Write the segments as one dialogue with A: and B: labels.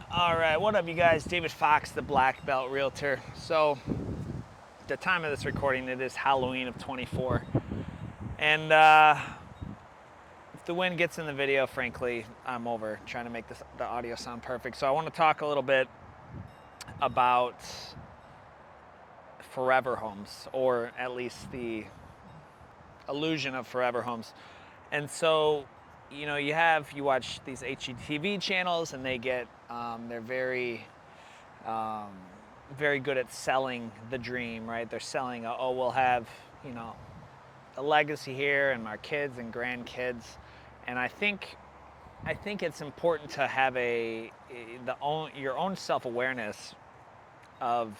A: All right, what up, you guys? David Fox, the Black Belt Realtor. So, the time of this recording, it is Halloween of 24. And if the wind gets in the video, frankly, I'm over trying to make the audio sound perfect. So, I want to talk a little bit about forever homes, or at least the illusion of forever homes. And so, you watch these HGTV channels, and they're very good at selling the dream, right? They're selling, we'll have, a legacy here and our kids and grandkids. And I think it's important to have your own self-awareness of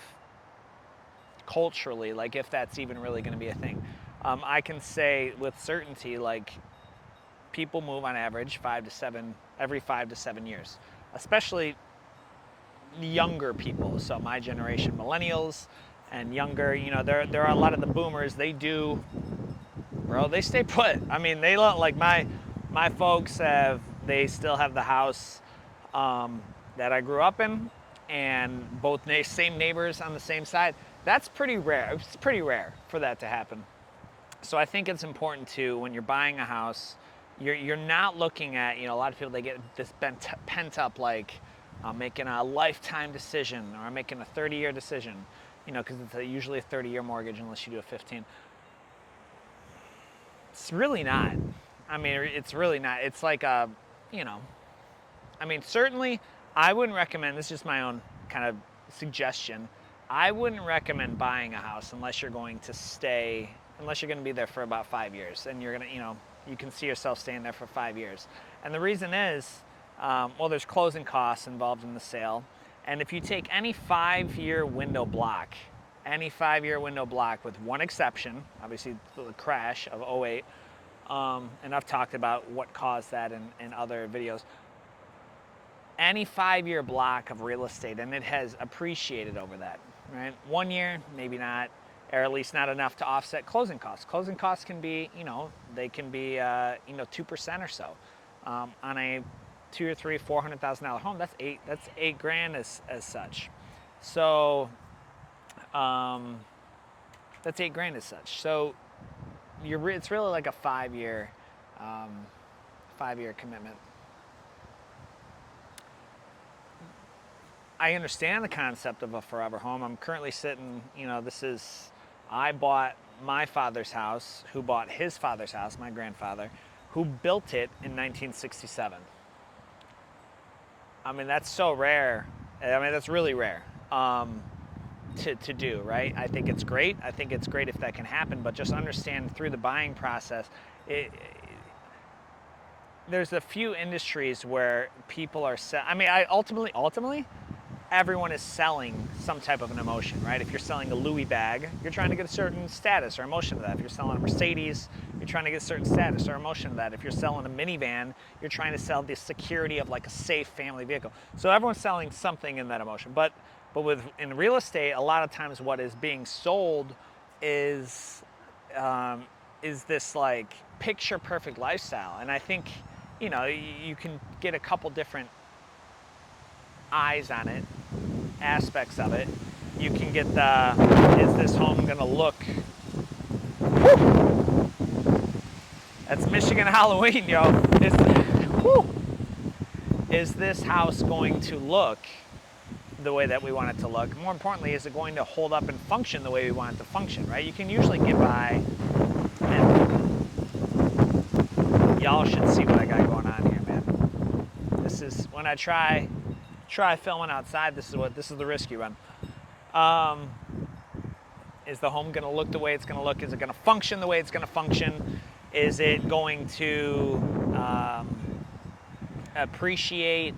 A: culturally, like if that's even really going to be a thing. I can say with certainty, like people move on average every 5 to 7 years, especially younger people. So my generation, millennials and younger, there are a lot of the boomers. They stay put. I mean, they look like my folks they still have the house that I grew up in, and both same neighbors on the same side. That's pretty rare. It's pretty rare for that to happen. So I think it's important to, when you're buying a house, you're not looking at, a lot of people, they get this pent up, like I'm making a lifetime decision, or I'm making a 30-year decision, because it's usually a 30-year mortgage unless you do a 15. It's really not. I mean, it's really not. It's like certainly I wouldn't recommend, this is just my own kind of suggestion, I wouldn't recommend buying a house unless you're going to be there for about 5 years, and you're going to, you can see yourself staying there for 5 years. And the reason is, there's closing costs involved in the sale. And if you take any 5-year window block with one exception, obviously the crash of '08, and I've talked about what caused that in other videos, any 5-year block of real estate, and it has appreciated over that, right? 1 year, maybe not, or at least not enough to offset closing costs. Closing costs can be, they can be, 2% or so. On a $200,000 or $400,000 home, that's $8,000 as such. So, that's $8,000 as such. So, it's really like a 5-year commitment. I understand the concept of a forever home. I'm currently sitting, I bought my father's house, who bought his father's house, my grandfather, who built it in 1967. I mean, that's so rare. I mean, that's really rare to do, right? I think it's great. I think it's great if that can happen, but just understand through the buying process, there's a few industries where people are ultimately, everyone is selling some type of an emotion, right? If you're selling a Louis bag, you're trying to get a certain status or emotion to that. If you're selling a Mercedes, you're trying to get a certain status or emotion to that. If you're selling a minivan, you're trying to sell the security of like a safe family vehicle. So everyone's selling something in that emotion. But in real estate, a lot of times what is being sold is this like picture perfect lifestyle. And I think, you can get a couple different eyes on it, aspects of it. You can get is this home gonna look, that's Michigan Halloween, yo. Is this house going to look the way that we want it to look? More importantly, is it going to hold up and function the way we want it to function, right? You can usually get by, and y'all should see what I got going on here, man. This is, when I try filming outside, this is the risk you run. Is the home going to look the way it's going to look? Is it going to function the way it's going to function? Is it going to appreciate?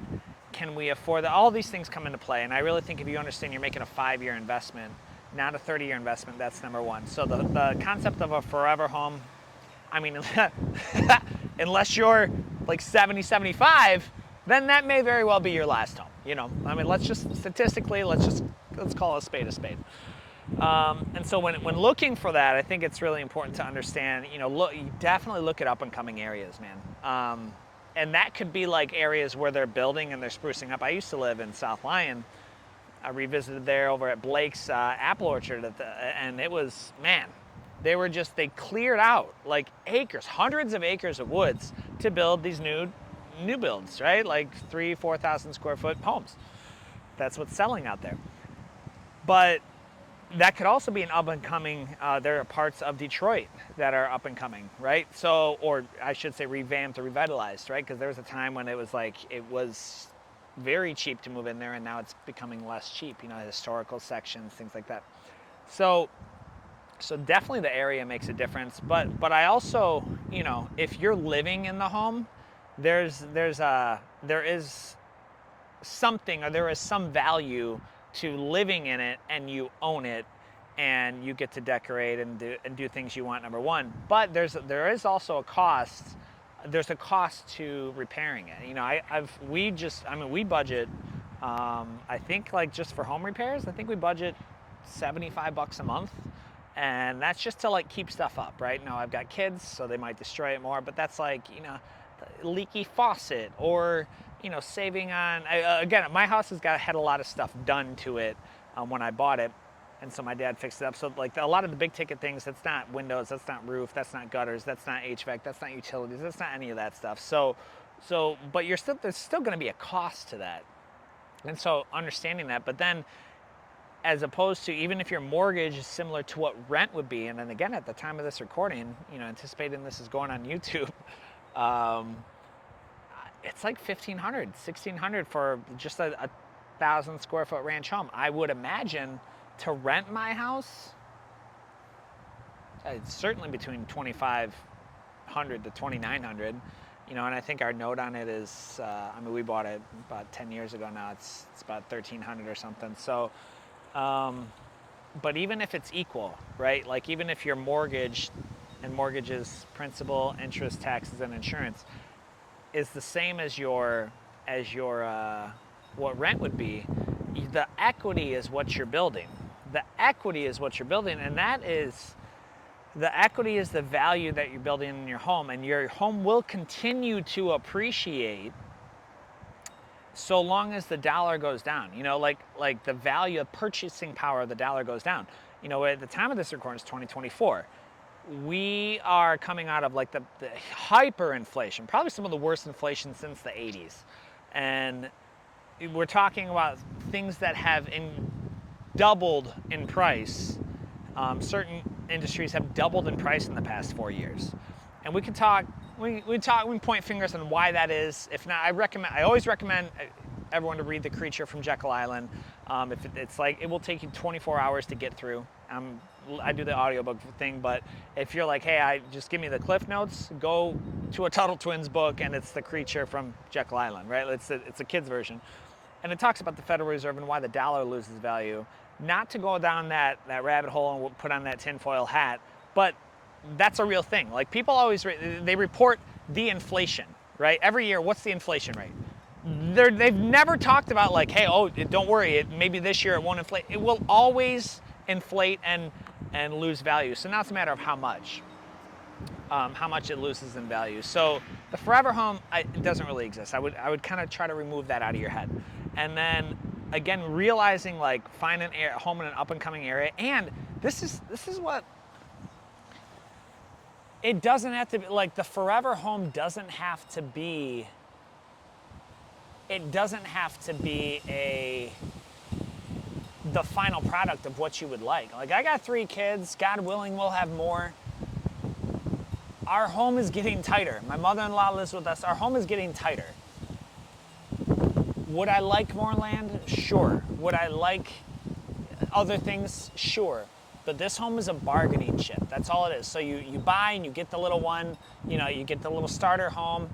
A: Can we afford that? All these things come into play, and I really think if you understand you're making a 5-year investment, not a 30-year investment, that's number one. So the concept of a forever home, I mean, unless you're like 70, 75, then that may very well be your last home. I mean, let's call a spade a spade. And so when looking for that, I think it's really important to understand, you definitely look at up and coming areas, man. and that could be like areas where they're building and they're sprucing up. I used to live in South Lyon. I revisited there over at Blake's apple orchard, and it was, man, they cleared out like acres, hundreds of acres of woods to build these new builds, right? Like 4,000 square foot homes. That's what's selling out there. But that could also be an up and coming. There are parts of Detroit that are up and coming, right? So, or I should say revamped or revitalized, right? Because there was a time when it was very cheap to move in there, and now it's becoming less cheap, historical sections, things like that. So definitely the area makes a difference, but I also, if you're living in the home, there is something, or there is some value to living in it, and you own it, and you get to decorate and do things you want, number one. But there is also a cost. There's a cost to repairing it. We budget, I think, like, just for home repairs, I think we budget $75 a month, and that's just to like keep stuff up, right? Now I've got kids, so they might destroy it more, but that's like, leaky faucet, or saving on, again, my house had a lot of stuff done to it when I bought it, and so my dad fixed it up. So like a lot of the big ticket things, that's not windows, that's not roof, that's not gutters, that's not HVAC, that's not utilities, that's not any of that stuff. So but there's still going to be a cost to that, and so understanding that. But then, as opposed to, even if your mortgage is similar to what rent would be, and then again, at the time of this recording, anticipating this is going on YouTube, it's like $1,500, $1,600 for just a 1,000 square foot ranch home. I would imagine to rent my house, it's certainly between $2,500 to $2,900. And I think our note on it is, we bought it about 10 years ago now. It's about $1,300 or something. So, but even if it's equal, right? Like, even if your mortgage and mortgages, principal, interest, taxes, and insurance is the same as your what rent would be, the equity is what you're building. The equity is what you're building, and the equity is the value that you're building in your home, and your home will continue to appreciate so long as the dollar goes down. Like the value of purchasing power of the dollar goes down. At the time of this recording is 2024. We are coming out of like the hyperinflation, probably some of the worst inflation since the 80s. And we're talking about things that have doubled in price. Certain industries have doubled in price in the past 4 years. And we can point fingers on why that is. If not, I always recommend everyone to read The Creature from Jekyll Island. It's like, it will take you 24 hours to get through. I do the audiobook thing, but if you're like, hey, just give me the Cliff Notes, go to a Tuttle Twins book, and it's The Creature from Jekyll Island, right? It's a kid's version. And it talks about the Federal Reserve and why the dollar loses value. Not to go down that rabbit hole and put on that tinfoil hat, but that's a real thing. Like, people always, they report the inflation, right? Every year, what's the inflation rate? They've never talked about like, hey, don't worry, maybe this year it won't inflate. It will always inflate and lose value. So now it's a matter of how much it loses in value. So the forever home, it doesn't really exist. I would kind of try to remove that out of your head. And then again, realizing, like, find a home in an up and coming area. And this is what, it doesn't have to be, like, the forever home doesn't have to be the final product of what you would like. Like, I got 3 kids, God willing, we'll have more. Our home is getting tighter. My mother-in-law lives with us. Our home is getting tighter. Would I like more land? Sure. Would I like other things? Sure. But this home is a bargaining chip. That's all it is. So you buy and you get the little one, you get the little starter home,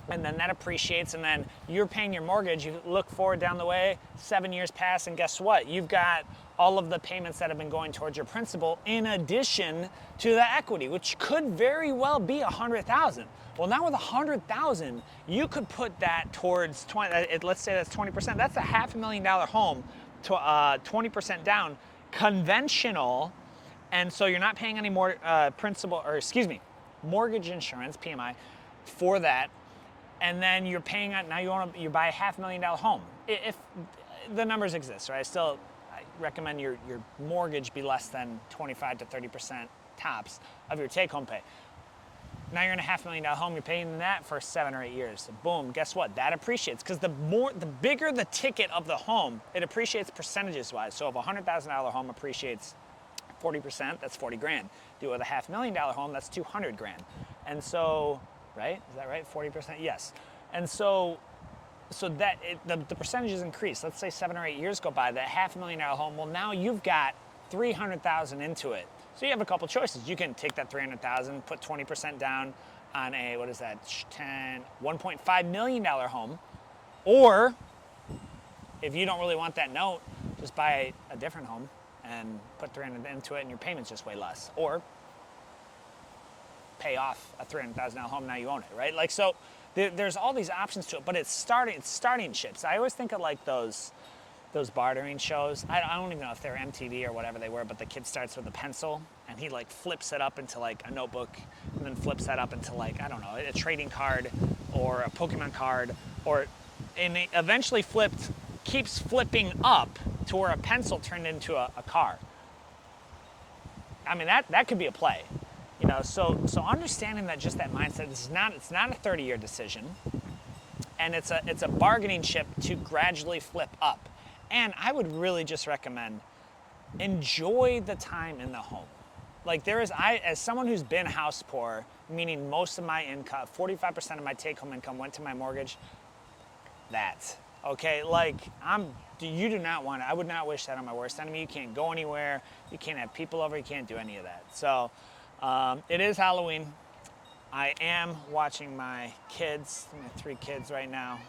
A: and then that appreciates, and then you're paying your mortgage. You look forward down the way, 7 years pass, and guess what? You've got all of the payments that have been going towards your principal in addition to the equity, which could very well be $100,000. Well, now with $100,000, you could put that towards 20. Let's say that's 20%. That's a $500,000 home, to 20% down, conventional, and so you're not paying any more mortgage insurance (PMI) for that. and then you're paying on, now you buy a $500,000 home. If the numbers exist, right? I recommend your mortgage be less than 25 to 30% tops of your take-home pay. Now you're in a $500,000 home, you're paying that for 7 or 8 years. So boom, guess what? That appreciates, because the bigger the ticket of the home, it appreciates percentages wise. So if a $100,000 home appreciates 40%, that's 40 grand. Do it with a $500,000 home, that's 200 grand. And so, right? Is that right? 40%? Yes. And so that the percentages increase. Let's say 7 or 8 years go by, that $500,000 home, well, now you've got 300,000 into it. So you have a couple choices. You can take that 300,000, put 20% down on a, what is that, $1.5 million home, or if you don't really want that note, just buy a different home and put 300 into it, and your payment's just way less. Or pay off a $300,000 home, now you own it, right? Like, so there's all these options to it, but it's starting ships. I always think of like those bartering shows. I don't even know if they're MTV or whatever they were, but the kid starts with a pencil and he like flips it up into like a notebook, and then flips that up into like, I don't know, a trading card or a Pokemon card, and it eventually keeps flipping up to where a pencil turned into a car. I mean, that could be a play. You know, so understanding that, just that mindset, it's not a 30-year decision, and it's a bargaining chip to gradually flip up. And I would really just recommend, enjoy the time in the home. Like, as someone who's been house poor, meaning most of my income, 45% of my take-home income went to my mortgage, okay? Like, you do not want it. I would not wish that on my worst enemy. You can't go anywhere. You can't have people over. You can't do any of that. So it is Halloween. I am watching my kids, my 3 kids right now.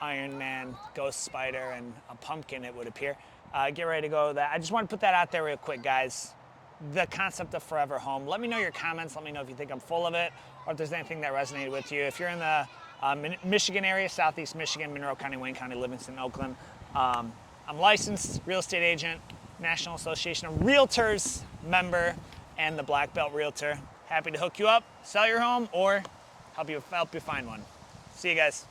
A: Iron Man, Ghost Spider, and a pumpkin, it would appear. Get ready to go with that. I just want to put that out there real quick, guys. The concept of forever home. Let me know your comments. Let me know if you think I'm full of it, or if there's anything that resonated with you. If you're in the Michigan area, Southeast Michigan, Monroe County, Wayne County, Livingston, Oakland, I'm licensed real estate agent, National Association of Realtors member, and the Black Belt Realtor. Happy to hook you up, sell your home, or help you find one. See you guys.